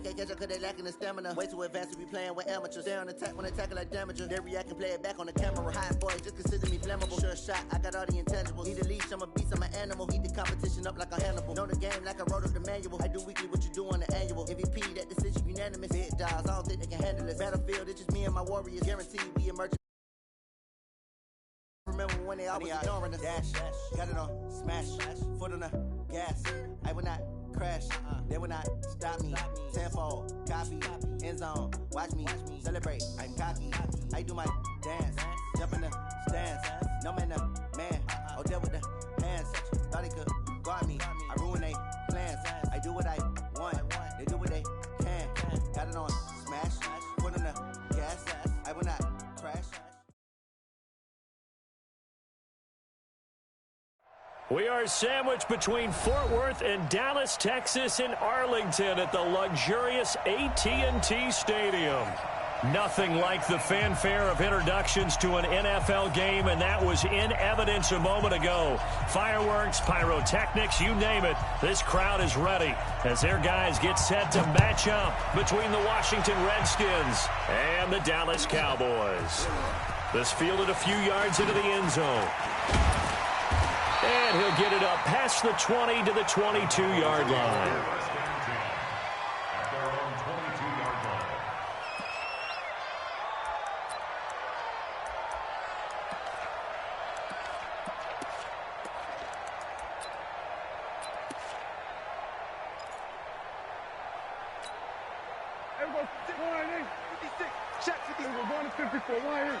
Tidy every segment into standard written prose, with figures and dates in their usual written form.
can't catch up cause they lacking the stamina. Way too advanced to be playing with amateurs. They on attack when they tackle like damager. They react and play it back on the camera. Hot boys just consider me flammable. Sure shot, I got all the intangibles. Need a leash, I'm a beast, I'm an animal. Heat the competition up like a Hannibal. Know the game like I wrote up the manual. I do weekly what you do on the annual. MVP, that decision unanimous. Big dogs, I don't think they can handle it. Battlefield, it's just me and my warriors. Guaranteed we emerge. Remember when they always ignoring us. Dash, got it on, smash, foot on the gas. I will not crash, they will not stop me. Tenfold, copy, end zone, watch me celebrate. I'm cocky, I do my dance, jump in the stands. No man, man, oh there with the hands. Thought he could guard me, I ruin they plans. I do what I want, they do what they can. Got it on, smash, foot on the gas. I will not crash. We are sandwiched between Fort Worth and Dallas, Texas in Arlington at the luxurious AT&T Stadium. Nothing like the fanfare of introductions to an NFL game, and that was in evidence a moment ago. Fireworks, pyrotechnics, you name it. This crowd is ready as their guys get set to match up between the Washington Redskins and the Dallas Cowboys. This fielded a few yards into the end zone. And he'll get it up past the 20 to the 22-yard line. Everybody, 56, check 50. We're going to 54. Why here?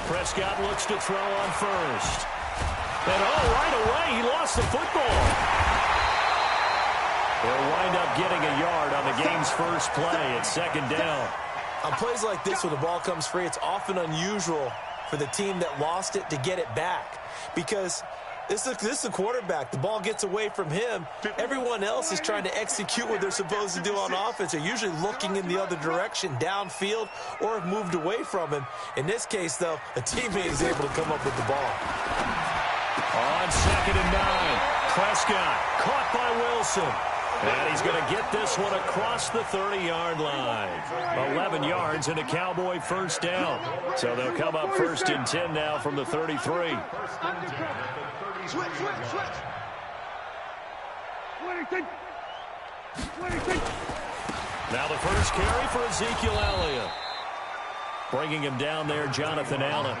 Prescott looks to throw on first. And right away, he lost the football. They'll wind up getting a yard on the game's first play. It's second down. On plays like this where the ball comes free, it's often unusual for the team that lost it to get it back. Because this is the quarterback. The ball gets away from him. Everyone else is trying to execute what they're supposed to do on offense. They're usually looking in the other direction, downfield, or have moved away from him. In this case, though, a teammate is able to come up with the ball. On 2nd and 9, Prescott caught by Wilson. And he's going to get this one across the 30-yard line. 11 yards and a Cowboy first down. So they'll come up 1st and 10 now from the 33. Switch. Now the first carry for Ezekiel Elliott. Bringing him down there, Jonathan Allen.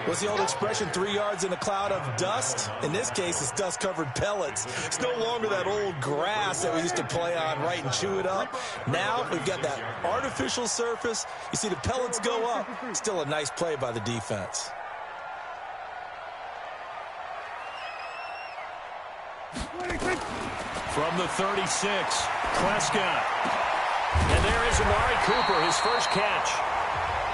What's the old expression, 3 yards in a cloud of dust? In this case, it's dust-covered pellets. It's no longer that old grass that we used to play on, right, and chew it up. Now we've got that artificial surface. You see the pellets go up. Still a nice play by the defense. From the 36, Prescott. And there is Amari Cooper, his first catch.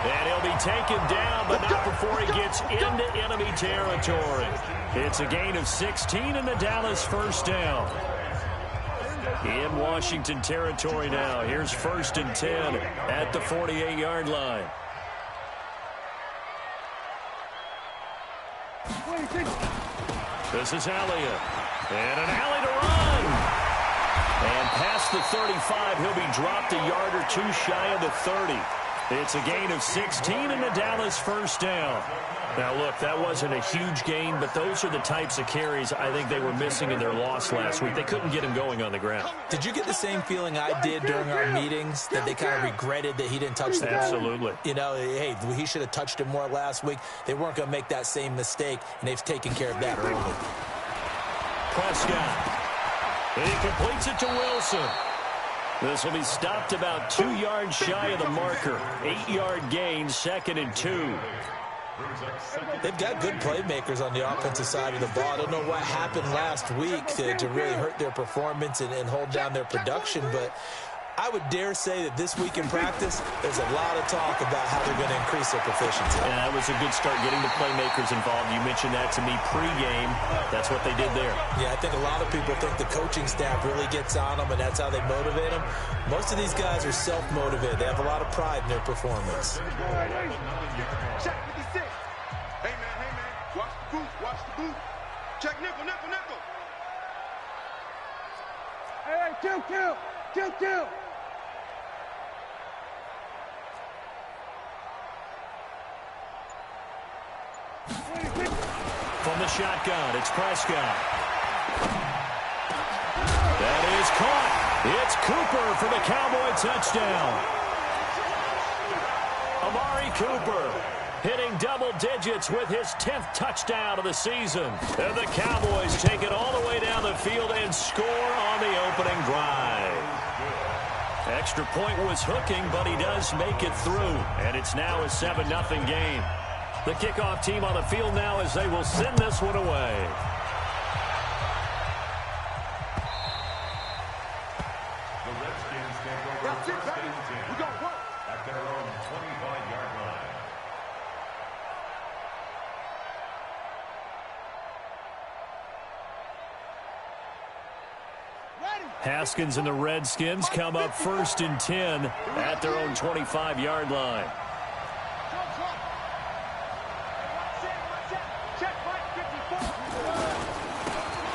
And he'll be taken down, but not before he gets into enemy territory. It's a gain of 16 and the Dallas first down. In Washington territory now. Here's 1st and 10 at the 48-yard line. This is Elliott. And an alley to run. And past the 35, he'll be dropped a yard or two shy of the 30. It's a gain of 16 and the Dallas first down. Now, look, that wasn't a huge gain, but those are the types of carries I think they were missing in their loss last week. They couldn't get him going on the ground. Did you get the same feeling I did during our meetings, that they kind of regretted that he didn't touch the ball? Absolutely. You know, hey, he should have touched it more last week. They weren't going to make that same mistake, and they've taken care of that early. Prescott. He completes it to Wilson. This will be stopped about 2 yards shy of the marker. 8-yard gain, 2nd and 2. They've got good playmakers on the offensive side of the ball. I don't know what happened last week to really hurt their performance and hold down their production, but I would dare say that this week in practice, there's a lot of talk about how they're going to increase their proficiency. Yeah, that was a good start, getting the playmakers involved. You mentioned that to me pregame. That's what they did there. Yeah, I think a lot of people think the coaching staff really gets on them, and that's how they motivate them. Most of these guys are self-motivated. They have a lot of pride in their performance. Check 56. Hey, man, watch the boot. Check nickel, nickel, nickel. Hey, kill. From the shotgun, it's Prescott. That is caught. It's Cooper for the Cowboy touchdown. Amari Cooper hitting double digits with his 10th touchdown of the season. And the Cowboys take it all the way down the field and score on the opening drive. Extra point was hooking, but he does make it through. And it's now a 7-0 game. The kickoff team on the field now as they will send this one away. That's it, baby. We're going to work. At their own 25-yard line. Haskins and the Redskins come up 1st and 10 at their own 25-yard line.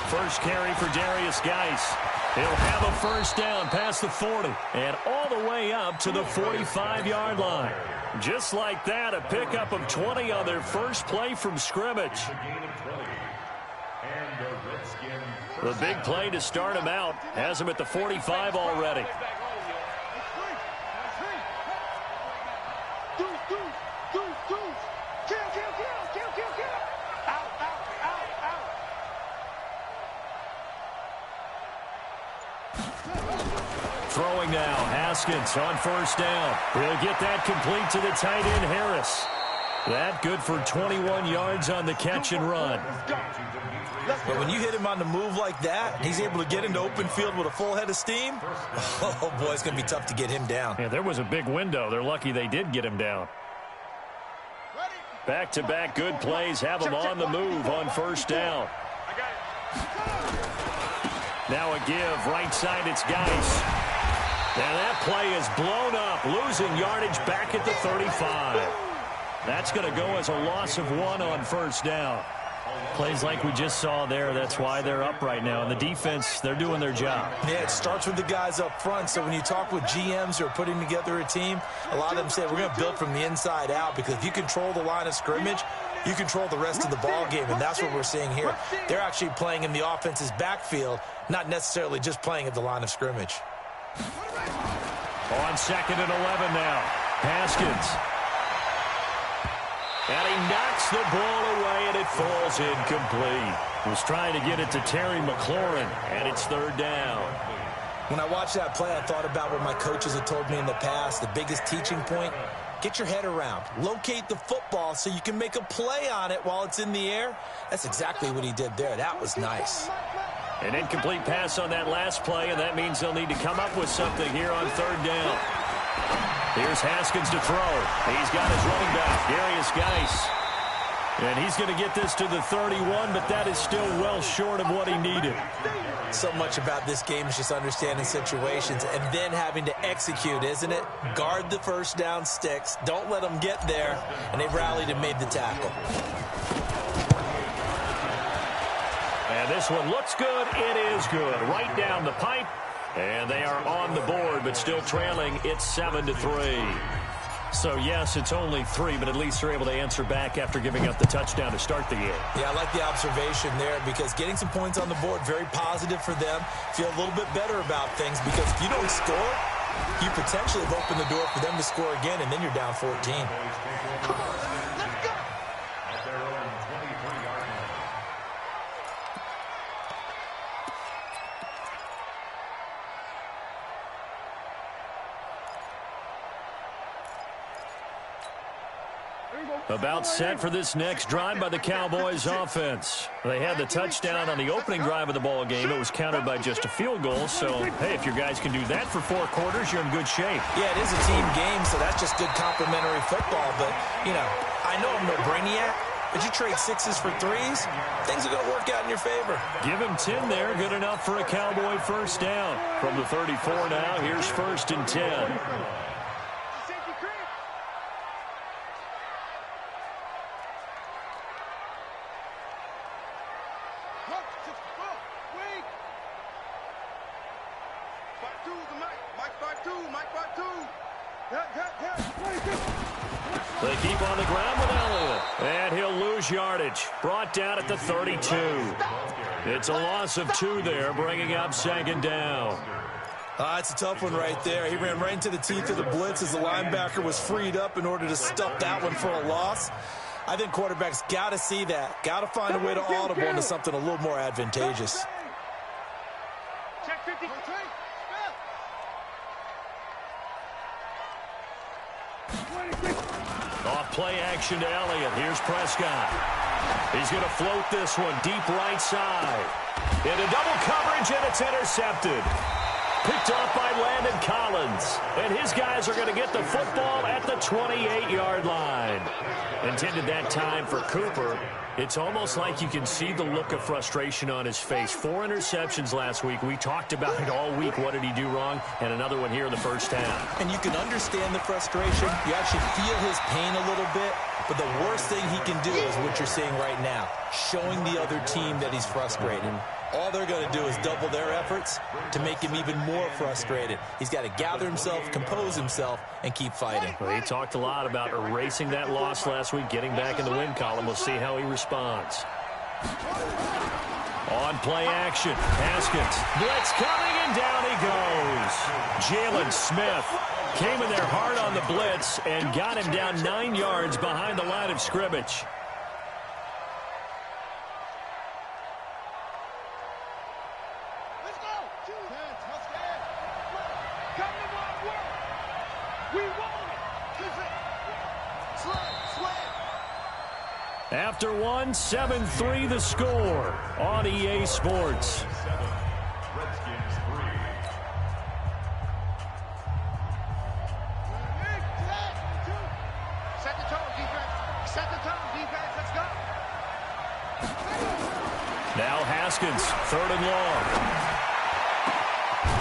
First carry for Darius Geis. He'll have a first down past the 40 and all the way up to the 45-yard line. Just like that, a pickup of 20 on their first play from scrimmage. The big play to start him out has him at the 45 already. Throwing now, Haskins on first down. He'll get that complete to the tight end, Harris. That good for 21 yards on the catch and run. But when you hit him on the move like that, he's able to get into open field with a full head of steam, oh, boy, it's going to be tough to get him down. Yeah, there was a big window. They're lucky they did get him down. Back-to-back good plays have him on the move on first down. Now a give, right side, it's Geis. And that play is blown up, losing yardage back at the 35. That's going to go as a loss of 1 on first down. Plays like we just saw there, that's why they're up right now. And the defense, they're doing their job. Yeah, it starts with the guys up front. So when you talk with GMs who are putting together a team, a lot of them say we're going to build from the inside out, because if you control the line of scrimmage, you control the rest of the ball game, and that's what we're seeing here. They're actually playing in the offense's backfield, not necessarily just playing at the line of scrimmage. On 2nd and 11 now, Haskins. And he knocks the ball away, and it falls incomplete. Was trying to get it to Terry McLaurin, and it's 3rd down. When I watched that play, I thought about what my coaches had told me in the past. The biggest teaching point, get your head around. Locate the football so you can make a play on it while it's in the air. That's exactly what he did there. That was nice. An incomplete pass on that last play, and that means they'll need to come up with something here on 3rd down. Here's Haskins to throw. He's got his running back, Darius Geis. And he's going to get this to the 31, but that is still well short of what he needed. So much about this game is just understanding situations and then having to execute, isn't it? Guard the first down sticks. Don't let them get there. And they rallied and made the tackle. And this one looks good. It is good. Right down the pipe. And they are on the board, but still trailing. It's 7-3. So, yes, it's only 3, but at least they're able to answer back after giving up the touchdown to start the game. Yeah, I like the observation there, because getting some points on the board, very positive for them. Feel a little bit better about things, because if you don't score, you potentially have opened the door for them to score again, and then you're down 14. About set for this next drive by the Cowboys offense. They had the touchdown on the opening drive of the ball game. It was countered by just a field goal. So, hey, if your guys can do that for 4 quarters, you're in good shape. Yeah, it is a team game, so that's just good complementary football. But, you know, I know I'm no brainiac, but you trade 6s for 3s, things are going to work out in your favor. Give him 10 there. Good enough for a Cowboy first down. From the 34 now, here's 1st and 10. They keep on the ground with Elliott. And he'll lose yardage. Brought down at the 32. It's a loss of 2 there, bringing up second down. It's a tough one right there. He ran right into the teeth of the blitz as the linebacker was freed up in order to stuff that one for a loss. I think quarterbacks got to see that. Got to find a way to audible into something a little more advantageous. Check 50. Off play action to Elliott. Here's Prescott. He's going to float this one deep right side. Into double coverage, and it's intercepted. Picked off by Landon Collins. And his guys are going to get the football at the 28-yard line. Intended that time for Cooper. It's almost like you can see the look of frustration on his face. 4 interceptions last week. We talked about it all week. What did he do wrong? And another one here in the first half. And you can understand the frustration. You actually feel his pain a little bit. But the worst thing he can do is what you're seeing right now, showing the other team that he's frustrated. All they're going to do is double their efforts to make him even more frustrated. He's got to gather himself, compose himself, and keep fighting. Well, he talked a lot about erasing that loss last week, getting back in the win column. We'll see how he responds. On play action, Haskins. Blitz coming, and down he goes. Jalen Smith came in there hard on the blitz and got him down 9 yards behind the line of scrimmage. After one, 7-3 the score on EA Sports. Redskins 3. Set the tone, defense. Set the tone, defense. Let's go. Now Haskins, 3rd and long.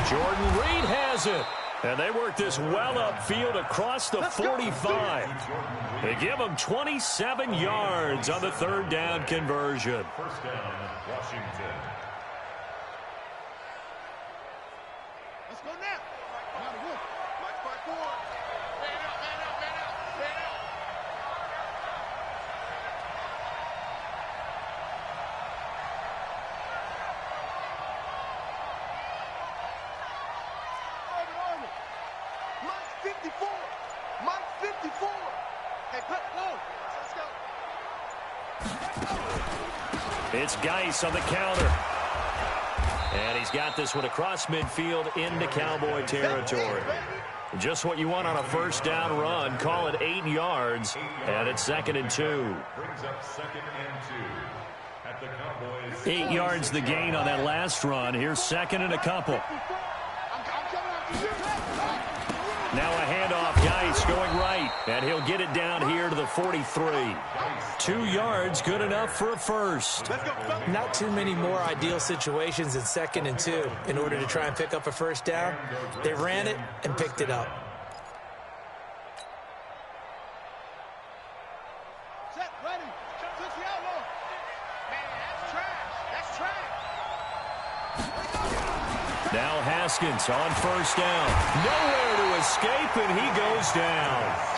Jordan Reed has it. And they work this well upfield across the 45. They give him 27 yards on the 3rd down conversion. First down, Washington. Let's go now. March by 4. Man out, man out, man out, man out. Mike 54. Mike 54. Hey, put low. Let's go. It's Geis on the counter. And he's got this one across midfield into Cowboy territory. Just what you want on a first down run. Call it 8 yards. And it's 2nd and 2. Brings up 2nd and 2. At the Cowboys. 8 yards the gain on that last run. Here's 2nd and a couple. I'm coming after you. Now a handoff, Geis going right, and he'll get it down here to the 43. 2 yards, good enough for a first. Not too many more ideal situations in 2nd and 2 in order to try and pick up a first down. They ran it and picked it up. Set, ready. Touch the elbow. Man, that's trash. That's trash. Now Haskins on first down. Nowhere to escape, and he goes down.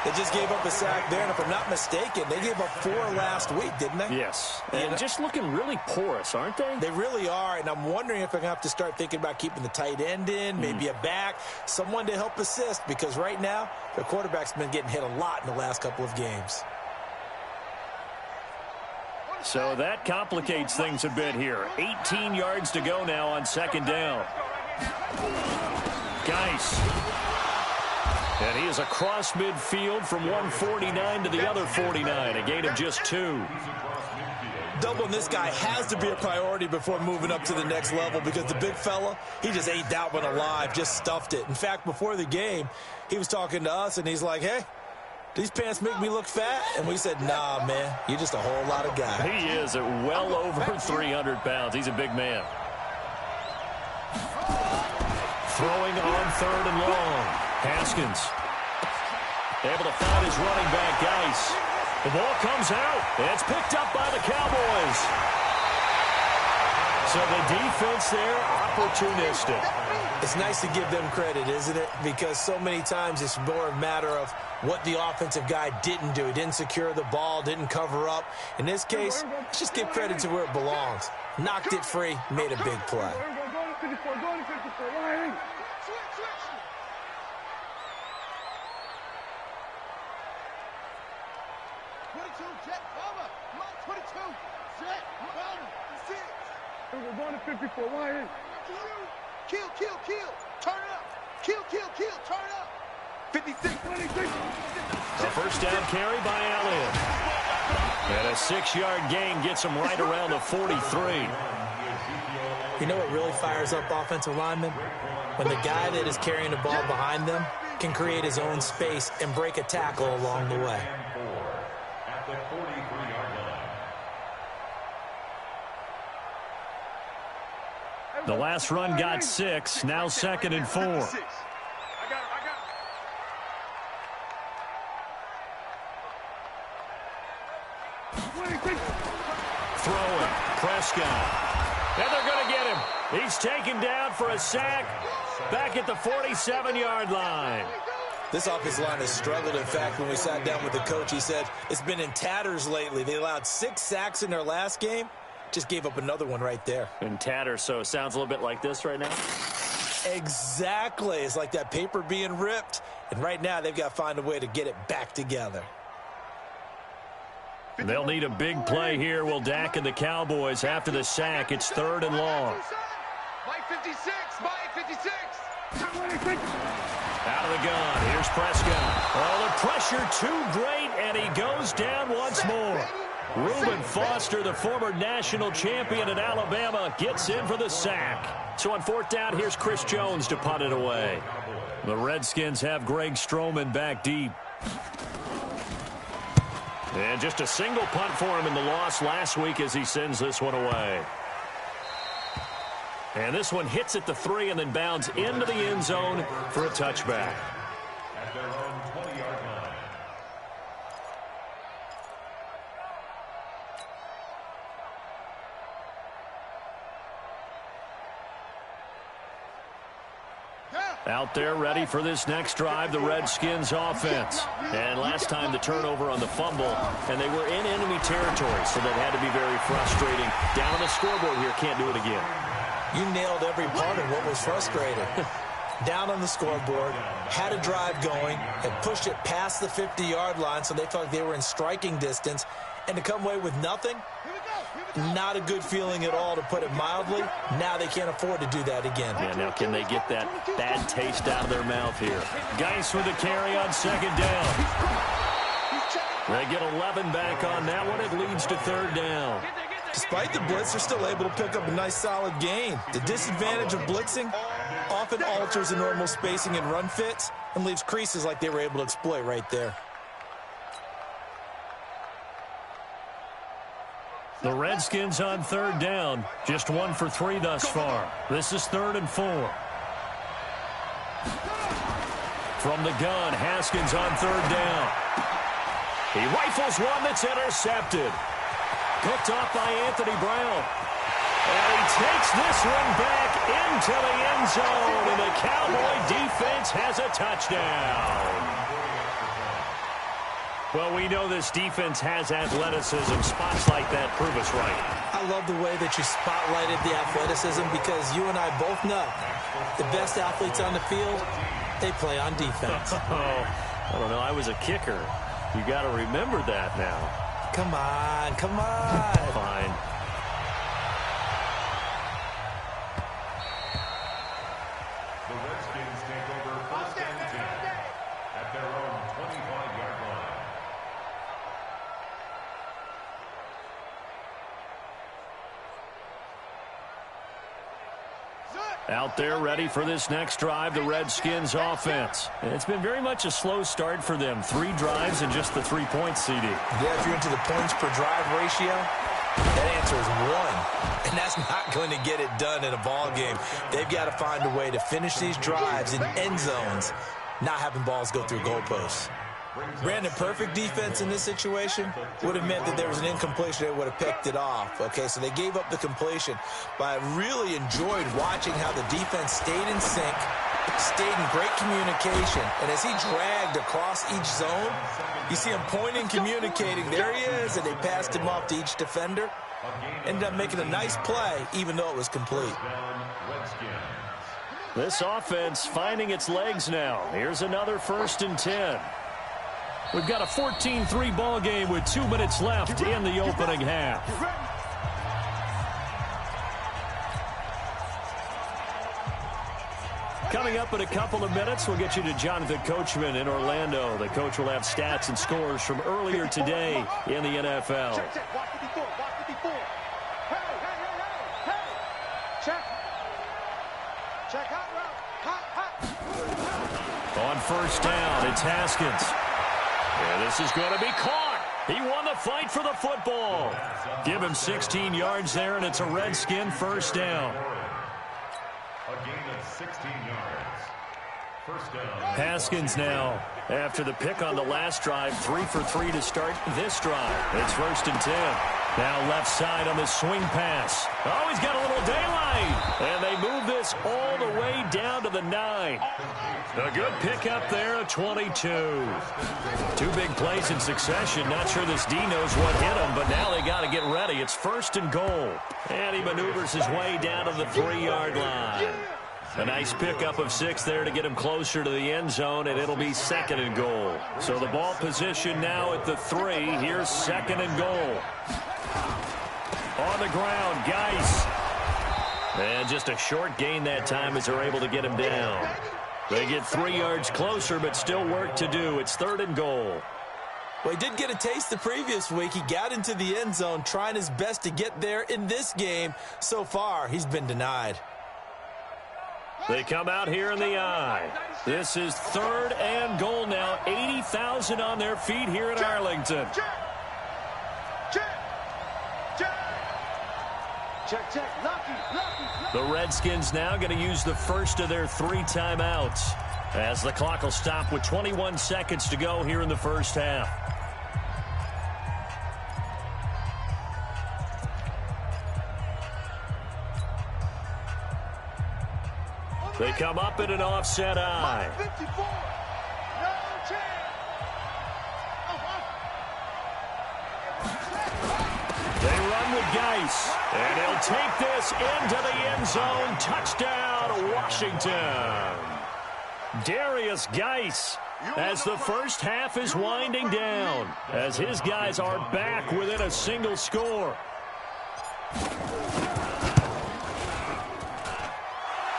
They just gave up a sack there, and if I'm not mistaken, they gave up 4 last week, didn't they? Yes, and just looking really porous, aren't they? They really are, and I'm wondering if they're going to have to start thinking about keeping the tight end in, maybe a back, someone to help assist, because right now, their quarterback's been getting hit a lot in the last couple of games. So that complicates things a bit here. 18 yards to go now on 2nd down. Geis. And he is across midfield from 149 to the other 49, a gain of just 2. Doubling this guy has to be a priority before moving up to the next level, because the big fella, he just ate that one alive, just stuffed it. In fact, before the game, he was talking to us, and he's like, hey, these pants make me look fat? And we said, nah, man, you're just a whole lot of guy. He is at well over 300 pounds. He's a big man. Throwing on 3rd and long. Haskins able to find his running back, Geis. The ball comes out. It's picked up by the Cowboys. So the defense there, opportunistic. It's nice to give them credit, isn't it? Because so many times it's more a matter of what the offensive guy didn't do. He didn't secure the ball, didn't cover up. In this case, let's just give credit to where it belongs. Knocked it free, made a big play. We're going to 54. Why ain't? Kill. Turn up. Kill. Turn up. 56. 26. A first down carry by Elliott. And a 6-yard gain gets him right around the 43. You know what really fires up offensive linemen? When the guy that is carrying the ball behind them can create his own space and break a tackle along the way. At the 43-yard line. The last run got 6. Now 2nd and 4. I got it. Throwing. Prescott. And they're going to get him. He's taken down for a sack back at the 47-yard line. This offensive line has struggled. In fact, when we sat down with the coach, he said it's been in tatters lately. They allowed 6 sacks in their last game. Just gave up another one right there. In tatters, so it sounds a little bit like this right now. Exactly. It's like that paper being ripped. And right now, they've got to find a way to get it back together. They'll need a big play here. Will Dak and the Cowboys after the sack. It's 3rd and long. Mike 56. Out of the gun. Here's Prescott. Oh, the pressure too great, and he goes down once more. Reuben Foster, the former national champion at Alabama, gets in for the sack. So on 4th down, here's Chris Jones to punt it away. The Redskins have Greg Stroman back deep. And just a single punt for him in the loss last week as he sends this one away. And this one hits at the 3 and then bounds into the end zone for a touchback. At their own 20-yard line. Out there ready for this next drive, the Redskins offense. And last time the turnover on the fumble, and they were in enemy territory, so that had to be very frustrating. Down on the scoreboard here, can't do it again. You nailed every part of what was frustrating. Down on the scoreboard, had a drive going, and pushed it past the 50-yard line so they felt like they were in striking distance, and to come away with nothing, not a good feeling at all, to put it mildly. Now they can't afford to do that again. Yeah, now can they get that bad taste out of their mouth here? Geis with the carry on 2nd down. They get 11 back on that one. It leads to 3rd down. Despite the blitz, they're still able to pick up a nice solid gain. The disadvantage of blitzing often alters the normal spacing and run fits and leaves creases like they were able to exploit right there. The Redskins on 3rd down. Just 1 for 3 thus far. This is 3rd and 4. From the gun, Haskins on 3rd down. He rifles one that's intercepted. Picked off by Anthony Brown. And he takes this one back into the end zone. And the Cowboy defense has a touchdown. Well, we know this defense has athleticism. Spots like that prove us right. I love the way that you spotlighted the athleticism, because you and I both know the best athletes on the field, they play on defense. Oh, I don't know. I was a kicker. You got to remember that now. Come on, come on. Fine. The Redskins take over 1st and 10 at their own 25-yard line. Out there ready for this next drive, the Redskins offense. And it's been very much a slow start for them. 3 drives and just the 3 points, CD. Yeah, if you're into the points per drive ratio, that answer is 1. And that's not going to get it done in a ball game. They've got to find a way to finish these drives in end zones, not having balls go through goalposts. Brandon, perfect defense in this situation would have meant that there was an incompletion. They would have picked it off. Okay, so they gave up the completion. But I really enjoyed watching how the defense stayed in sync, stayed in great communication. And as he dragged across each zone, you see him pointing, communicating. There he is, and they passed him off to each defender. Ended up making a nice play, even though it was complete. This offense finding its legs now. Here's another 1st and 10. We've got a 14-3 ball game with 2 minutes left in the opening half. Coming up in a couple of minutes, we'll get you to Jonathan Coachman in Orlando. The coach will have stats and scores from earlier today in the NFL. Check. Watch 54. Watch 54. Hey. Check. Check hot route. Hot. On 1st down, it's Haskins. And this is going to be caught. He won the fight for the football. Give him 16 yards there, and it's a Redskin 1st down. A gain of 16 yards. 1st down. Haskins now, after the pick on the last drive, 3 for 3 to start this drive. It's 1st and 10. Now left side on the swing pass. Oh, he's got a little daylight. And they move this all the way down to the 9. A good pickup there at 22. 2 big plays in succession. Not sure this D knows what hit him, but now they got to get ready. It's 1st and goal. And he maneuvers his way down to the 3-yard line. A nice pickup of 6 there to get him closer to the end zone, and it'll be 2nd and goal. So the ball position now at the 3. Here's 2nd and goal. On the ground, Geis. And just a short gain that time as they're able to get him down. They get 3 yards closer, but still work to do. It's 3rd and goal. Well, he did get a taste the previous week. He got into the end zone, trying his best to get there in this game. So far, he's been denied. They come out here in the eye. This is 3rd and goal now. 80,000 on their feet here at Arlington. Check. Lucky. The Redskins now going to use the first of their 3 timeouts as the clock will stop with 21 seconds to go here in the 1st half. They come up in an offset eye. 54. No chance. They run with Geis, and he'll take this into the end zone. Touchdown, Washington. Darius Geis, as the 1st half is winding down, as his guys are back within a single score.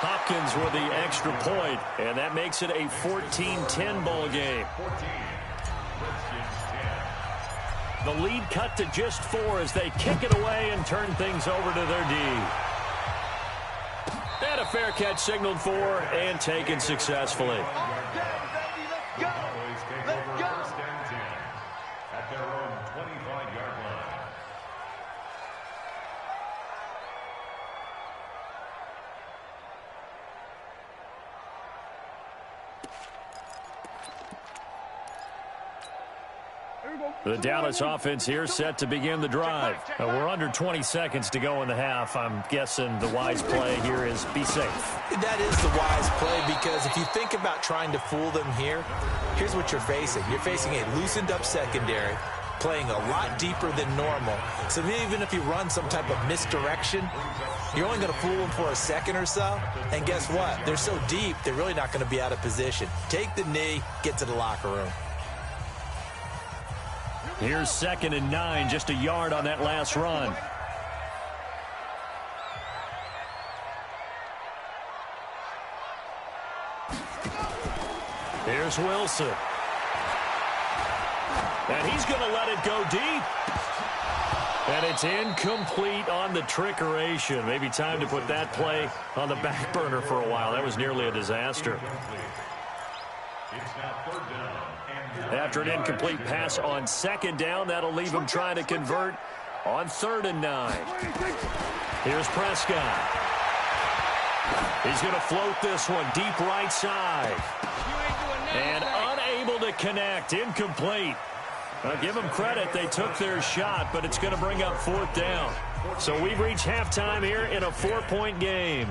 Hopkins with the extra point, and that makes it a 14-10 ball game. The lead cut to just 4 as they kick it away and turn things over to their D. And a fair catch signaled for and taken successfully. Cowboys take over 1st and 10 at their own 25-yard line. The Dallas offense here set to begin the drive. We're under 20 seconds to go in the half. I'm guessing the wise play here is be safe. That is the wise play, because if you think about trying to fool them here, here's what you're facing. You're facing a loosened up secondary, playing a lot deeper than normal. So even if you run some type of misdirection, you're only going to fool them for a second or so. And guess what? They're so deep, they're really not going to be out of position. Take the knee, get to the locker room. Here's 2nd and 9, just a yard on that last run. Here's Wilson. And he's going to let it go deep. And it's incomplete on the trickeration. Maybe time to put that play on the back burner for a while. That was nearly a disaster. It's now 3rd down. After an incomplete pass on 2nd down, that'll leave him trying to convert on 3rd and 9. Here's Prescott. He's going to float this one deep right side. And unable unable to connect. Incomplete. Give them credit. They took their shot, but it's going to bring up 4th down. So we've reached halftime here in a 4-point game.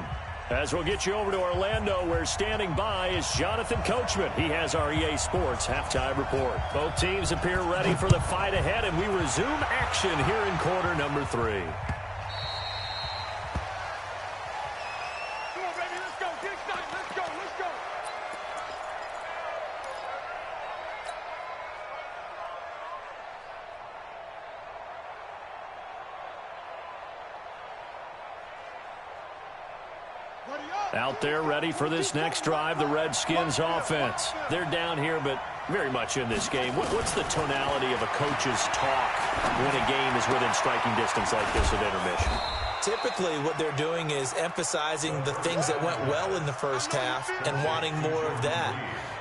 As we'll get you over to Orlando, where standing by is Jonathan Coachman. He has our EA Sports halftime report. Both teams appear ready for the fight ahead, and we resume action here in quarter number 3. Out there ready for this next drive, the Redskins offense. They're down here, but very much in this game. What's the tonality of a coach's talk when a game is within striking distance like this at intermission? Typically, what they're doing is emphasizing the things that went well in the first half and wanting more of that.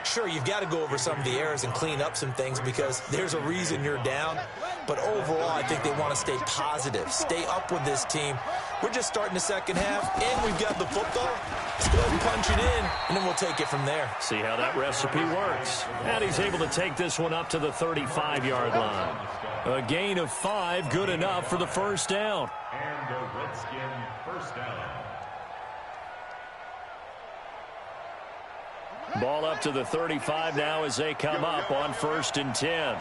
Sure, you've got to go over some of the errors and clean up some things because there's a reason you're down. But overall, I think they want to stay positive, stay up with this team. We're just starting the second half, and we've got the football. Let's go ahead and punch it in, and then we'll take it from there. See how that recipe works. And he's able to take this one up to the 35-yard line. A gain of 5, good enough for the first down. And a Redskin first down. Ball up to the 35 now as they come up on 1st and 10.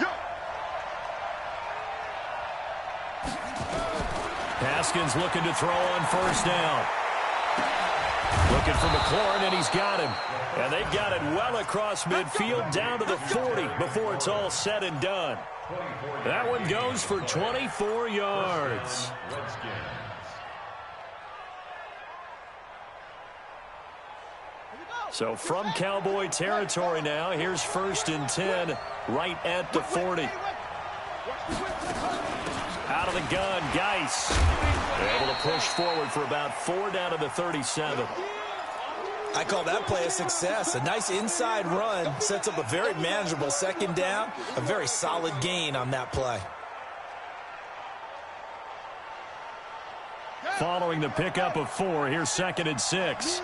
Haskins looking to throw on 1st down. Looking for McLaurin, and he's got him. And they've got it well across midfield down to the 40 before it's all said and done. That one goes for 24 yards. So from Cowboy territory now, here's 1st and 10 right at the 40. Out of the gun, Geis. They're able to push forward for about 4 down to the 37. I call that play a success. A nice inside run sets up a very manageable 2nd down. A very solid gain on that play. Following the pickup of 4, here's 2nd and 6.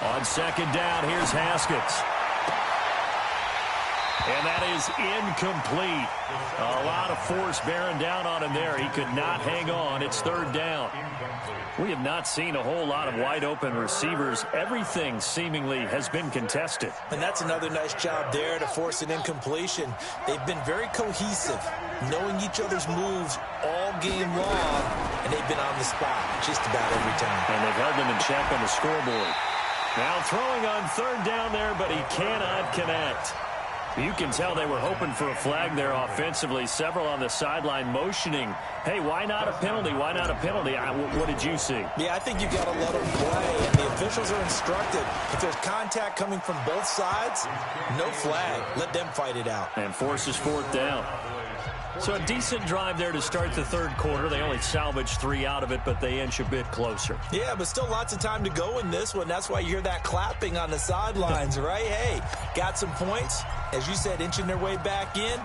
On 2nd down, here's Haskins. And that is incomplete. A lot of force bearing down on him there. He could not hang on. It's 3rd down. We have not seen a whole lot of wide-open receivers. Everything seemingly has been contested. And that's another nice job there to force an incompletion. They've been very cohesive, knowing each other's moves all game long, and they've been on the spot just about every time. And they've held them in check on the scoreboard. Now throwing on 3rd down there, but he cannot connect. You can tell they were hoping for a flag there offensively. Several on the sideline motioning, hey, why not a penalty? Why not a penalty? What did you see? Yeah, I think you've got to let them play, and the officials are instructed. If there's contact coming from both sides, no flag. Let them fight it out. And forces 4th down. So a decent drive there to start the 3rd quarter. They only salvaged 3 out of it, but they inch a bit closer. Yeah, but still lots of time to go in this one. That's why you hear that clapping on the sidelines, right? Hey, got some points. As you said, inching their way back in.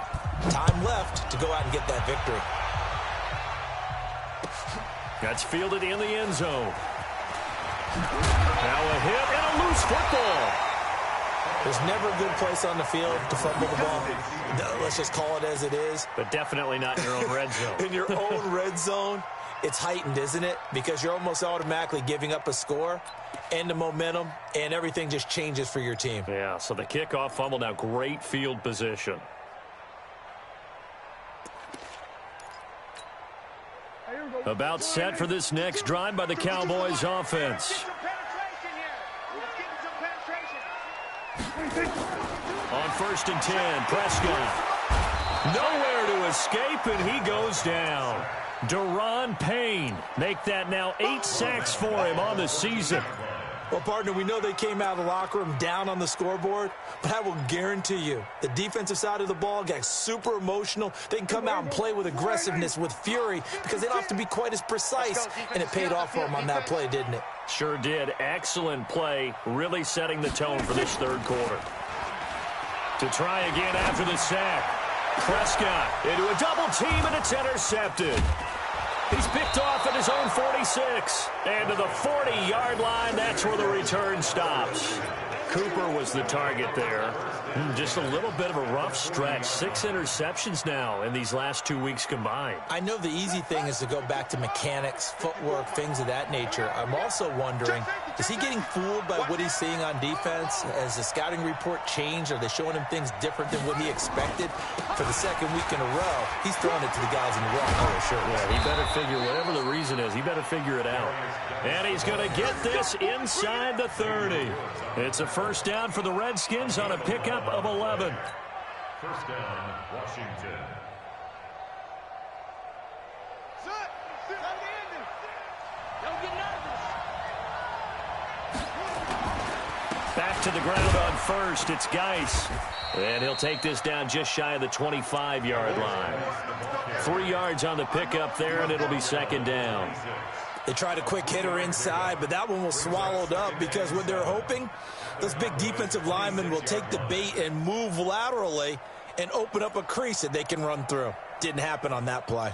Time left to go out and get that victory. That's fielded in the end zone. Now a hit and a loose football. There's never a good place on the field to fumble the ball. Let's just call it as it is. But definitely not in your own red zone. In your own red zone, it's heightened, isn't it? Because you're almost automatically giving up a score and the momentum, and everything just changes for your team. Yeah, so the kickoff fumble, now great field position. About set for this next drive by the Cowboys offense. On 1st and 10, Prescott. Nowhere to escape, and he goes down. Daron Payne make that now 8 sacks for him on the season. Well, partner, we know they came out of the locker room down on the scoreboard, but I will guarantee you the defensive side of the ball got super emotional. They can come out and play with aggressiveness, with fury, because they don't have to be quite as precise, and it paid off for them on that play, didn't it? Sure did. Excellent play, really setting the tone for this 3rd quarter. To try again after the sack. Prescott into a double team, and it's intercepted. He's picked off at his own 46. And to the 40-yard line, that's where the return stops. Cooper was the target there. Just a little bit of a rough stretch. 6 interceptions now in these last 2 weeks combined. I know the easy thing is to go back to mechanics, footwork, things of that nature. I'm also wondering, is he getting fooled by what he's seeing on defense? Has the scouting report changed? Are they showing him things different than what he expected? For the second week in a row, he's throwing it to the guys in the wrong color shirts. Yeah, he better figure, whatever the reason is, he better figure it out. And he's going to get this inside the 30. It's a first down for the Redskins on a pickup of 11. First down, Washington. Back to the ground on first. It's Geis. And he'll take this down just shy of the 25-yard line. 3 yards on the pickup there, and it'll be second down. They tried a quick hitter inside, but that one was swallowed up because what they're hoping, those big defensive linemen will take the bait and move laterally and open up a crease that they can run through. Didn't happen on that play.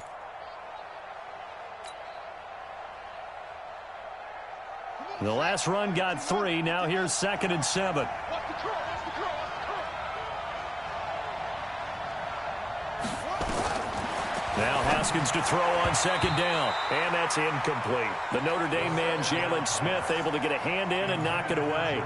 The last run got 3. Now here's 2nd and 7. Now Haskins to throw on second down. And that's incomplete. The Notre Dame man, Jalen Smith, able to get a hand in and knock it away.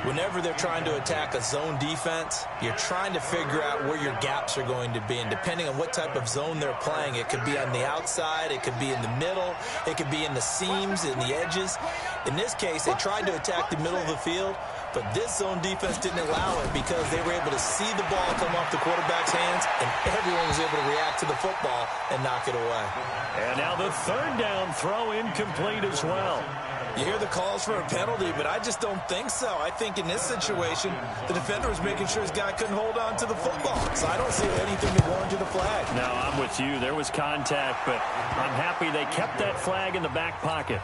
Whenever they're trying to attack a zone defense, you're trying to figure out where your gaps are going to be. And depending on what type of zone they're playing, it could be on the outside, it could be in the middle, it could be in the seams, in the edges. In this case, they tried to attack the middle of the field, but this zone defense didn't allow it because they were able to see the ball come off the quarterback's hands, and everyone was able to react to the football and knock it away. And now the third down throw incomplete as well. You hear the calls for a penalty, but I just don't think so. I think in this situation, the defender was making sure his guy couldn't hold on to the football. So I don't see anything that warranted a flag. No, I'm with you. There was contact, but I'm happy they kept that flag in the back pocket.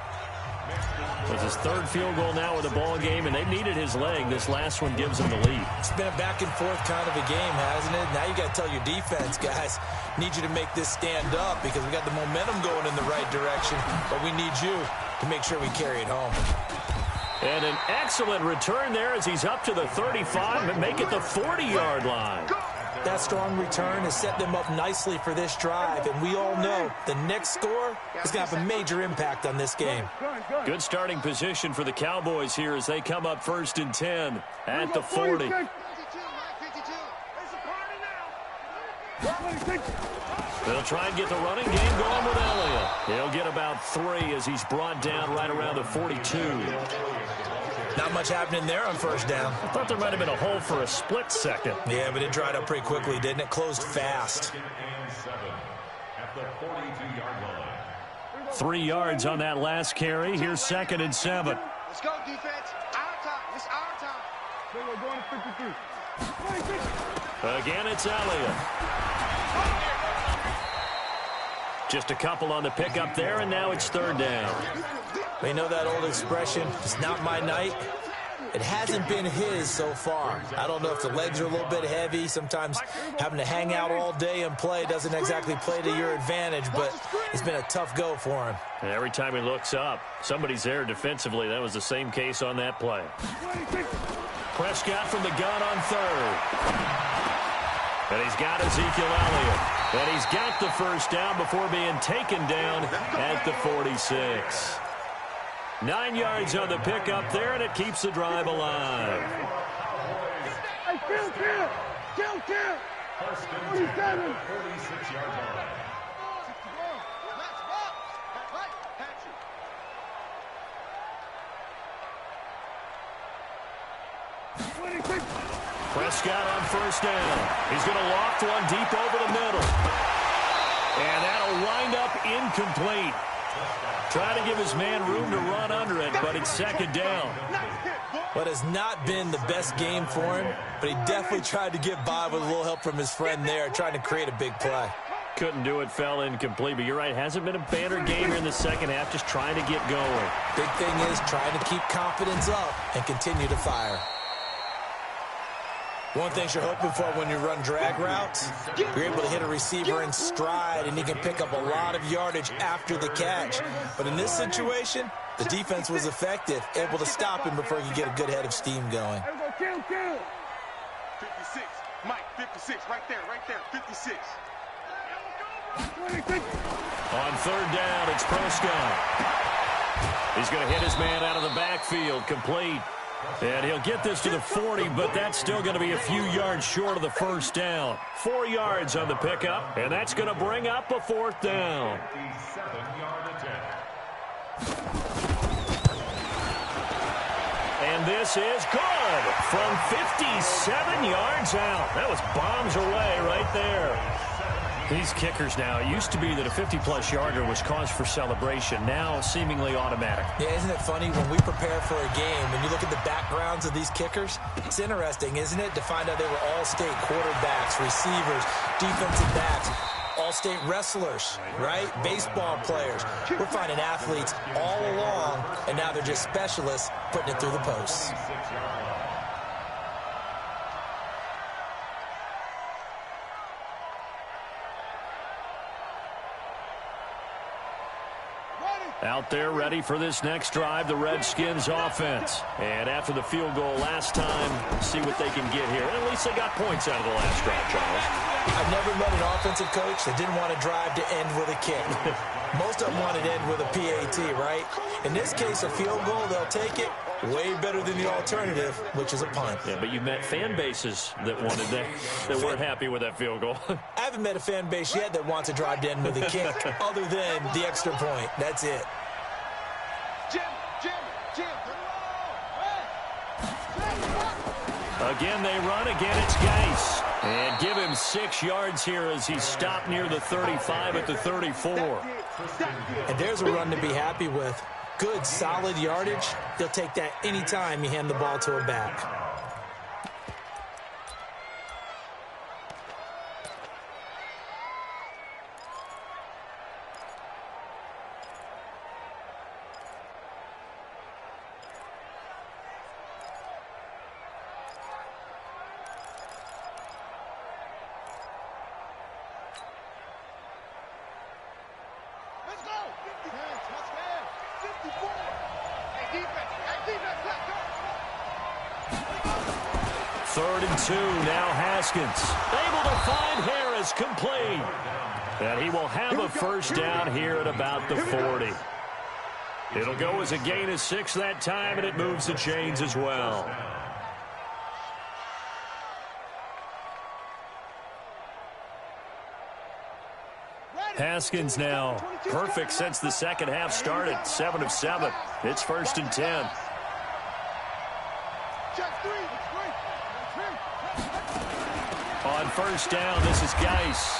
It's his third field goal now with the ball game, and they needed his leg. This last one gives them the lead. It's been a back-and-forth kind of a game, hasn't it? Now you got to tell your defense, guys, need you to make this stand up because we got the momentum going in the right direction, but we need you to make sure we carry it home. And an excellent return there as he's up to the 35 and make it the 40-yard line. That strong return has set them up nicely for this drive, and we all know the next score is going to have a major impact on this game. Good starting position for the Cowboys here as they come up 1st and 10 at the 40. They'll try and get the running game going with Elliott. He'll get about 3 as he's brought down right around the 42. Not much happening there on first down. I thought there might have been a hole for a split second. Yeah, but it dried up pretty quickly, didn't it? Closed fast. At the 42-yard line. 3 yards on that last carry. Here's 2nd and 7. Let's go, defense. Our time. It's our time. We're going to 53. Again, it's Elliott. Just a couple on the pickup there, and now it's 3rd down. We know that old expression, it's not my night. It hasn't been his so far. I don't know if the legs are a little bit heavy. Sometimes having to hang out all day and play doesn't exactly play to your advantage, but it's been a tough go for him. And every time he looks up, somebody's there defensively. That was the same case on that play. Prescott from the gun on 3rd. And he's got Ezekiel Elliott. And he's got the first down before being taken down at the 46. 9 yards on the pickup there, and it keeps the drive alive. Hey, kill. 47. 46-yard line. Prescott on first down. He's going to loft one deep over the middle. And that'll wind up incomplete. Trying to give his man room to run under it, but it's 2nd down. What has not been the best game for him, but he definitely tried to get by with a little help from his friend there, trying to create a big play. Couldn't do it, fell incomplete, but you're right, hasn't been a banner game here in the second half, just trying to get going. Big thing is trying to keep confidence up and continue to fire. One thing you're hoping for when you run drag routes, you're able to hit a receiver in stride, and he can pick up a lot of yardage after the catch. But in this situation, the defense was effective, able to stop him before he could get a good head of steam going. 56. Mike, 56. Right there, 56. On third down, it's Prescott. He's going to hit his man out of the backfield, complete. And he'll get this to the 40, but that's still going to be a few yards short of the first down. 4 yards on the pickup, and that's going to bring up a fourth down. 57-yard attempt. And this is good from 57 yards out. That was bombs away right there. These kickers now, it used to be that a 50-plus yarder was cause for celebration. Now seemingly automatic. Yeah, isn't it funny when we prepare for a game, when you look at the backgrounds of these kickers, it's interesting, isn't it, to find out they were all-state quarterbacks, receivers, defensive backs, all-state wrestlers, right? Baseball players. We're finding athletes all along, and now they're just specialists putting it through the posts. Out there ready for this next drive, the Redskins offense. And after the field goal last time, see what they can get here. At least they got points out of the last drive, Charles. I've never met an offensive coach that didn't want to drive to end with a kick. Most of them wanted to end with a PAT, right? In this case, a field goal, they'll take it. Way better than the alternative, which is a punt. Yeah, but you've met fan bases that wanted that weren't happy with that field goal. I haven't met a fan base yet that wants to drive to end with a kick other than the extra point. That's it. Again, they run. Again, it's Geis. And give him 6 yards here as he's stopped near the 35 at the 34. And there's a run to be happy with. Good, solid yardage. They'll take that anytime you hand the ball to a back. Third and 2, now Haskins. Able to find Harris, complete. And he will have a first down here at about the 40. It'll go as a gain of 6 that time, and it moves the chains as well. Haskins now perfect since the second half started. 7 of 7. It's 1st and 10. On first down, this is Geis.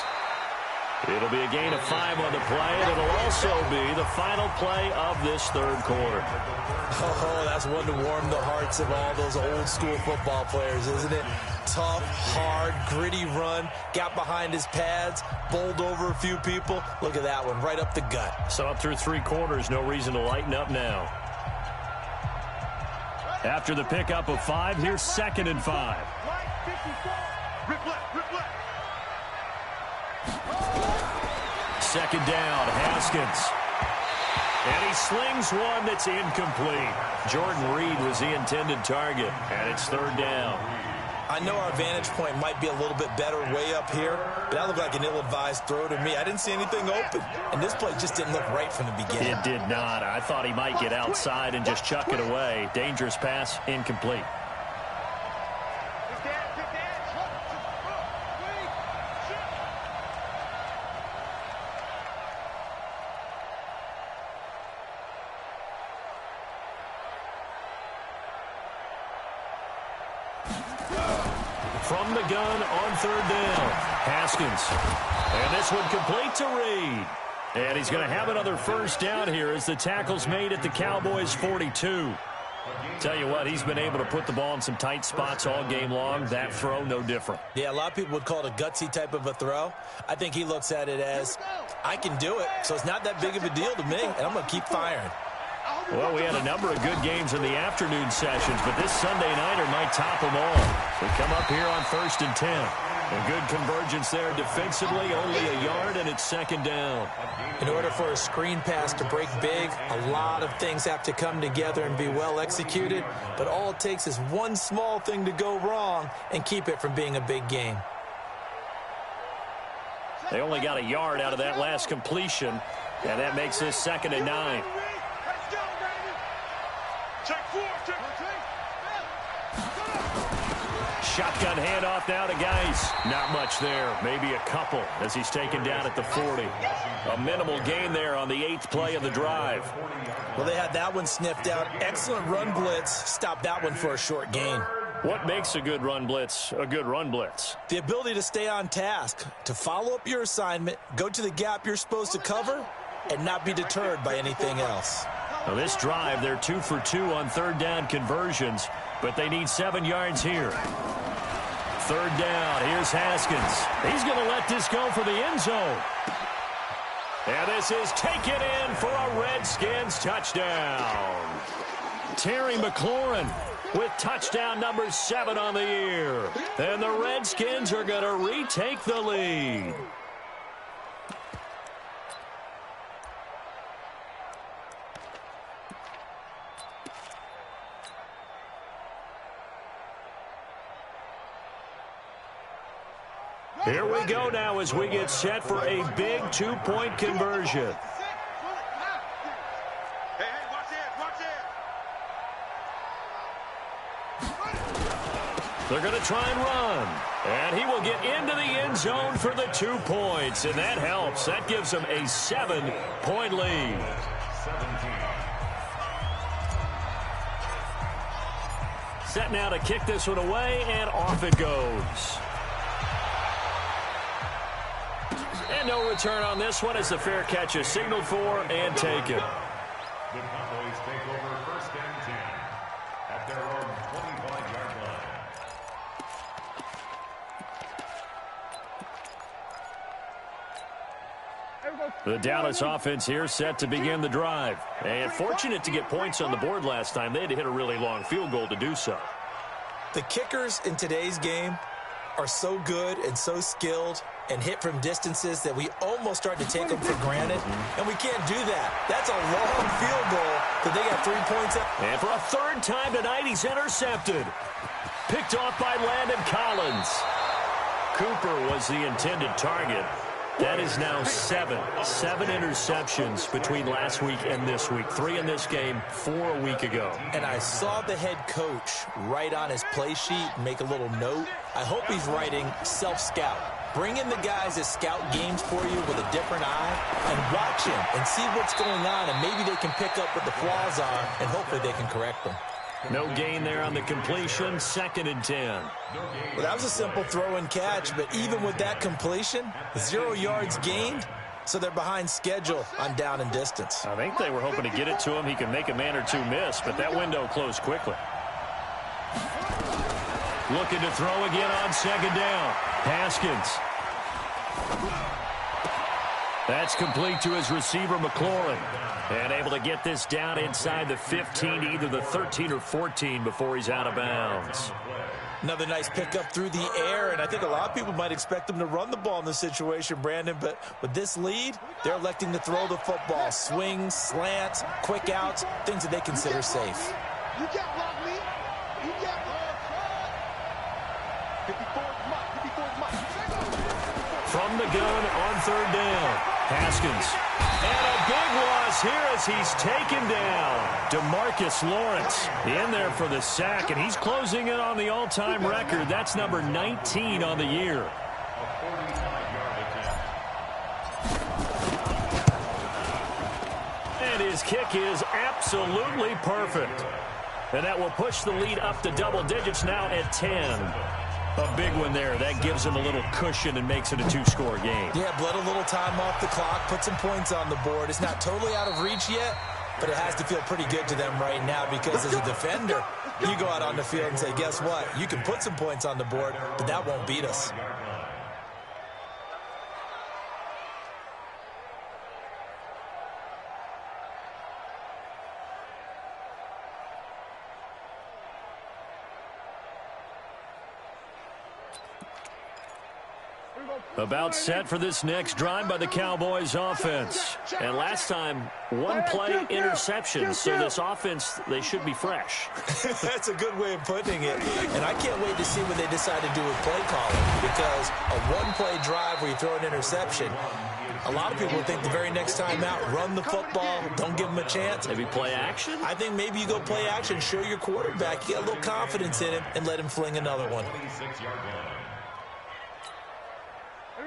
It'll be a gain of 5 on the play, and it'll also be the final play of this third quarter. Oh, that's one to warm the hearts of all those old-school football players, isn't it? Tough, hard, gritty run, got behind his pads, bowled over a few people. Look at that one, right up the gut. So up through 3 quarters, no reason to lighten up now. After the pickup of 5, here's 2nd and 5. Second down, Haskins. And he slings one that's incomplete. Jordan Reed was the intended target, and it's 3rd down. I know our vantage point might be a little bit better way up here, but that looked like an ill-advised throw to me. I didn't see anything open, and this play just didn't look right from the beginning. It did not. I thought he might get outside and just chuck it away. Dangerous pass, incomplete. From the gun on 3rd down, Haskins. And this one complete to Reed. And he's going to have another first down here as the tackle's made at the Cowboys' 42. Tell you what, he's been able to put the ball in some tight spots all game long. That throw, no different. Yeah, a lot of people would call it a gutsy type of a throw. I think he looks at it as, I can do it, so it's not that big of a deal to me, and I'm going to keep firing. Well, we had a number of good games in the afternoon sessions, but this Sunday nighter might top them all. We come up here on 1st and 10. A good convergence there defensively, only a yard, and it's 2nd down. In order for a screen pass to break big, a lot of things have to come together and be well executed, but all it takes is one small thing to go wrong and keep it from being a big game. They only got a yard out of that last completion, and that makes this 2nd and 9. Shotgun handoff now to Geis. Not much there. Maybe a couple as he's taken down at the 40. A minimal gain there on the 8th play of the drive. Well, they had that one sniffed out. Excellent run blitz. Stopped that one for a short gain. What makes a good run blitz a good run blitz? The ability to stay on task, to follow up your assignment, go to the gap you're supposed to cover, and not be deterred by anything else. Now this drive, they're 2 for 2 on 3rd down conversions, but they need 7 yards here. 3rd down, here's Haskins. He's going to let this go for the end zone. And this is taken in for a Redskins touchdown. Terry McLaurin with touchdown number 7 on the year. And the Redskins are going to retake the lead. Here we go now as we get set for a big 2-point conversion. They're going to try and run. And he will get into the end zone for the 2 points. And that helps. That gives them a 7-point lead. 17. Set now to kick this one away, and off it goes. And no return on this one as the fair catch is signaled for and taken. The Cowboys take over 1st and 10 at their own 25-yard line. The Dallas offense here set to begin the drive. And fortunate to get points on the board last time. They had to hit a really long field goal to do so. The kickers in today's game are so good and so skilled and hit from distances that we almost start to take them for granted, and we can't do that. That's a long field goal that they got 3 points up. And for a 3rd time tonight, he's intercepted. Picked off by Landon Collins. Cooper was the intended target. That is now 7 interceptions between last week and this week. 3 in this game, 4 a week ago. And I saw the head coach write on his play sheet and make a little note. I hope he's writing self-scout. Bring in the guys that scout games for you with a different eye and watch him and see what's going on, and maybe they can pick up what the flaws are, and hopefully they can correct them. No gain there on the completion, 2nd and 10. Well, that was a simple throw and catch, but even with that completion, 0 yards gained, so they're behind schedule on down and distance. I think they were hoping to get it to him. He can make a man or two miss, but that window closed quickly. Looking to throw again on 2nd down. Haskins. That's complete to his receiver, McLaurin. And able to get this down inside the 15, either the 13 or 14 before he's out of bounds. Another nice pickup through the air, and I think a lot of people might expect them to run the ball in this situation, Brandon, but with this lead, they're electing to throw the football. Swings, slants, quick outs, things that they consider safe. You can't block me. You can't block. 54 is mine. 54 is mine. From the gun on 3rd down. Haskins. And a big loss here as he's taken down. DeMarcus Lawrence in there for the sack, and he's closing in on the all-time record. That's number 19 on the year. And his kick is absolutely perfect. And that will push the lead up to double digits now at 10. A big one there. That gives him a little cushion and makes it a 2-score game. Yeah, bled a little time off the clock, put some points on the board. It's not totally out of reach yet, but it has to feel pretty good to them right now because as a defender, you go out on the field and say, guess what? You can put some points on the board, but that won't beat us. About set for this next drive by the Cowboys offense. And last time, one play interception. So this offense, they should be fresh. That's a good way of putting it. And I can't wait to see what they decide to do with play calling, because a one-play drive where you throw an interception, a lot of people think the very next time out, run the football, don't give them a chance. Maybe play action? I think maybe you go play action, show your quarterback, you get a little confidence in him, and let him fling another one.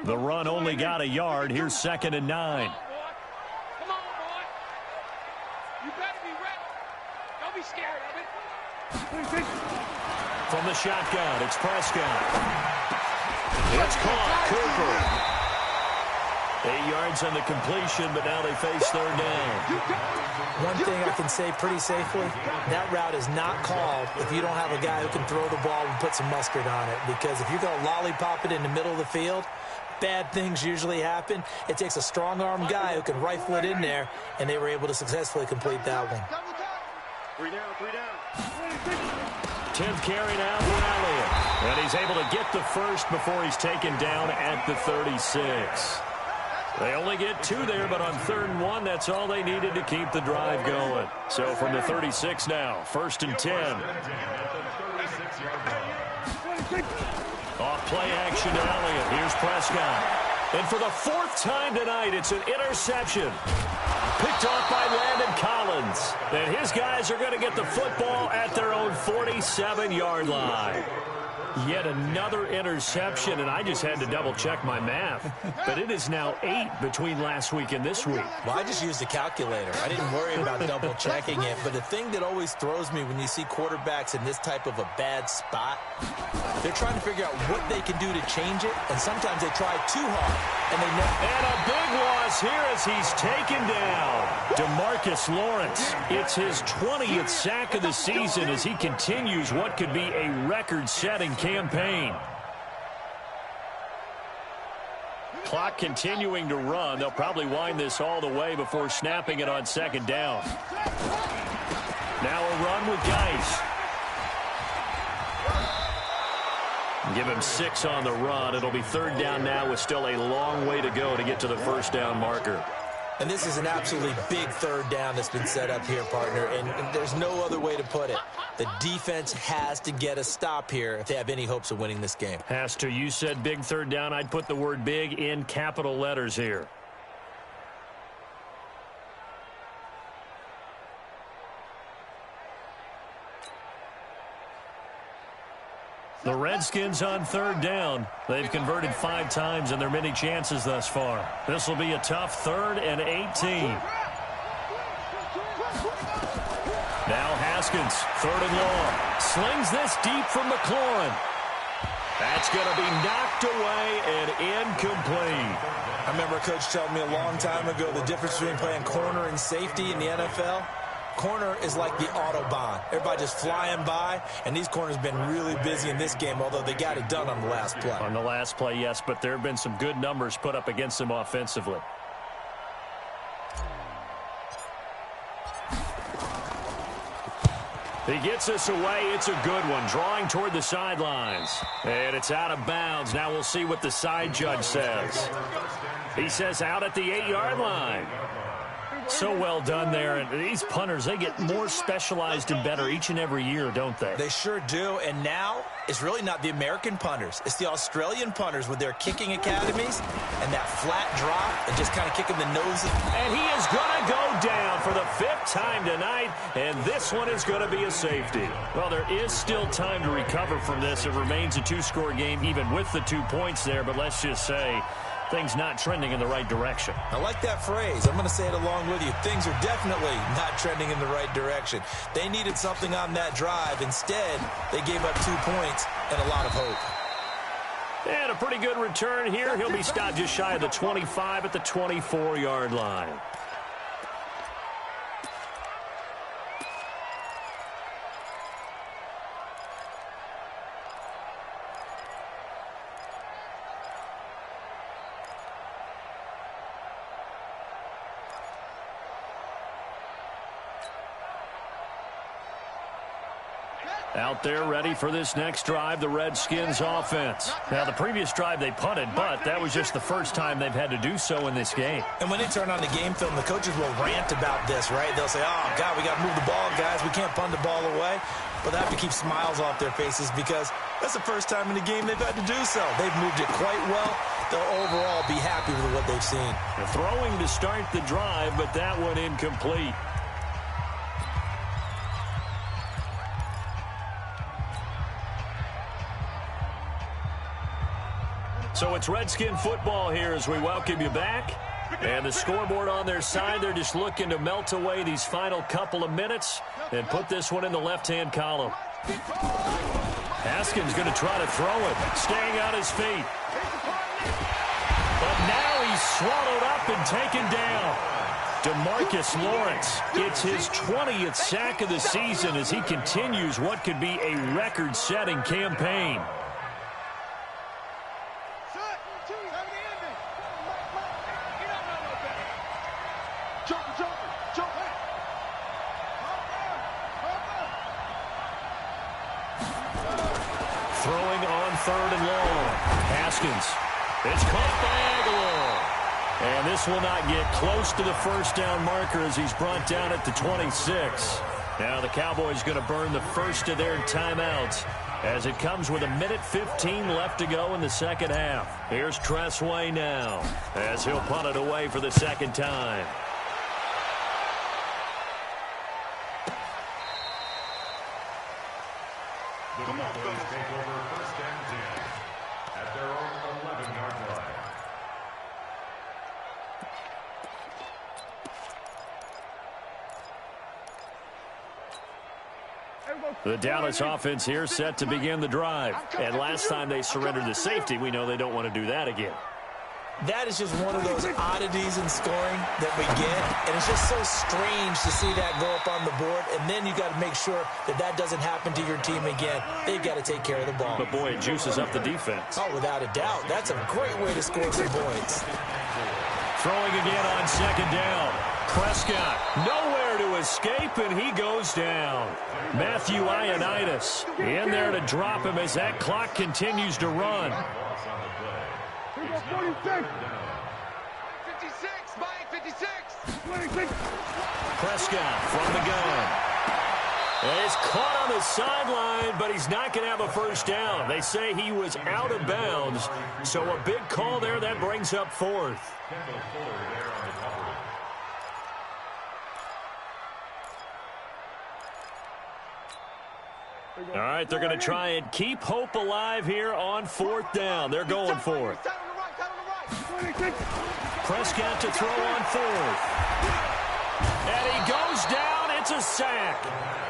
The run only got a yard. Here's 2nd and 9. Come on, boy. You better be ready. Don't be scared of it. From the shotgun, it's Prescott. It's caught. Cooper. 8 yards on the completion, but now they face 3rd down. One thing I can say pretty safely, that route is not called if you don't have a guy who can throw the ball and put some mustard on it. Because if you're going to lollipop it in the middle of the field, bad things usually happen. It takes a strong-armed guy who can rifle it in there, and they were able to successfully complete that one. 3 down. 10th carry now for Elliott. And he's able to get the first before he's taken down at the 36. They only get 2 there, but on 3rd and 1, that's all they needed to keep the drive going. So from the 36 now, 1st and 10. Off play action to Elliott. Here's Prescott. And for the 4th time tonight, it's an interception. Picked off by Landon Collins. And his guys are going to get the football at their own 47-yard line. Yet another interception, and I just had to double-check my math. But it is now 8 between last week and this week. Well, I just used a calculator. I didn't worry about double-checking it. But the thing that always throws me when you see quarterbacks in this type of a bad spot, they're trying to figure out what they can do to change it, and sometimes they try too hard, and they never. And a big loss here as he's taken down. DeMarcus Lawrence, it's his 20th sack of the season as he continues what could be a record-setting campaign. Clock continuing to run. They'll probably wind this all the way before snapping it on 2nd down. Now a run with Geis. Give him 6 on the run. It'll be 3rd down now with still a long way to go to get to the 1st down marker. And this is an absolutely big 3rd down that's been set up here, partner, and there's no other way to put it. The defense has to get a stop here if they have any hopes of winning this game. Has to. You said big 3rd down. I'd put the word big in capital letters here. The Redskins on 3rd down. They've converted 5 times in their many chances thus far. This will be a tough 3rd and 18. Now Haskins, 3rd and long. Slings this deep from McLaurin. That's going to be knocked away and incomplete. I remember a coach telling me a long time ago the difference between playing corner and safety in the NFL. Corner is like the Autobahn. Everybody just flying by, and these corners have been really busy in this game, although they got it done on the last play. On the last play, yes, but there have been some good numbers put up against them offensively. He gets this away. It's a good one. Drawing toward the sidelines. And it's out of bounds. Now we'll see what the side judge says. He says out at the 8-yard line. So well done there. And these punters, they get more specialized and better each and every year, don't they? They sure do. And now it's really not the American punters. It's the Australian punters with their kicking academies and that flat drop and just kind of kicking the nose. And he is going to go down for the 5th time tonight, and this one is going to be a safety. Well, there is still time to recover from this. It remains a 2-score game even with the 2 points there, but let's just say things not trending in the right direction. I like that phrase. I'm going to say it along with you. Things are definitely not trending in the right direction. They needed something on that drive. Instead, they gave up 2 points and a lot of hope. And a pretty good return here. He'll be stopped just shy of the 25 at the 24-yard line. Out there ready for this next drive, the Redskins offense. Now, the previous drive they punted, but that was just the first time they've had to do so in this game. And when they turn on the game film, the coaches will rant about this, right? They'll say, oh, God, we got to move the ball, guys. We can't punt the ball away. But they have to keep smiles off their faces because that's the first time in the game they've had to do so. They've moved it quite well. They'll overall be happy with what they've seen. The throwing to start the drive, but that one incomplete. So it's Redskin football here as we welcome you back. And the scoreboard on their side, they're just looking to melt away these final couple of minutes and put this one in the left-hand column. Haskins going to try to throw it, staying on his feet. But now he's swallowed up and taken down. DeMarcus Lawrence gets his 20th sack of the season as he continues what could be a record-setting campaign. Throwing on 3rd and long. Haskins. It's caught by Aguilar. And this will not get close to the first down marker as he's brought down at the 26. Now the Cowboys going to burn the first of their timeouts as it comes with 1:15 left to go in the second half. Here's Tressway now as he'll punt it away for the second time. The Cowboys take over 1st and 10 at their own 11-yard line. The Dallas offense here set to begin the drive. And last time they surrendered the safety, we know they don't want to do that again. That is just one of those oddities in scoring that we get, and it's just so strange to see that go up on the board, and then you got to make sure that that doesn't happen to your team again. They've got to take care of the ball. But, boy, it juices up the defense. Oh, without a doubt. That's a great way to score some points. Throwing again on 2nd down. Prescott nowhere to escape, and he goes down. Matthew Ioannidis in there to drop him as that clock continues to run. 46. 56. Prescott from the gun. And he's caught on the sideline, but he's not going to have a first down. They say he was out of bounds, so a big call there that brings up 4th. All right, they're going to try and keep hope alive here on 4th down. They're going for it. Prescott to throw on 4th. And he goes down. It's a sack.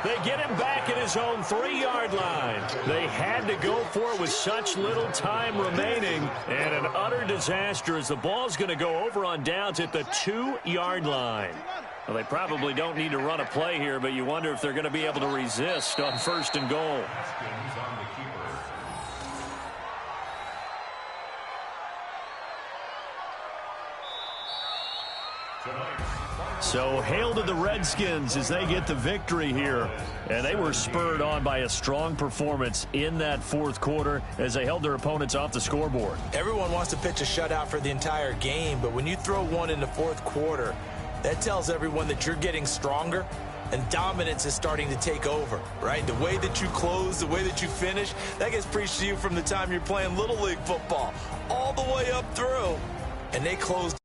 They get him back at his own 3-yard line. They had to go for it with such little time remaining. And an utter disaster as the ball's going to go over on downs at the 2-yard line. Well, they probably don't need to run a play here, but you wonder if they're going to be able to resist on 1st and goal. So hail to the Redskins as they get the victory here. And they were spurred on by a strong performance in that 4th quarter as they held their opponents off the scoreboard. Everyone wants to pitch a shutout for the entire game, but when you throw one in the 4th quarter, that tells everyone that you're getting stronger and dominance is starting to take over, right? The way that you close, the way that you finish, that gets preached to you from the time you're playing Little League football all the way up through. And they closed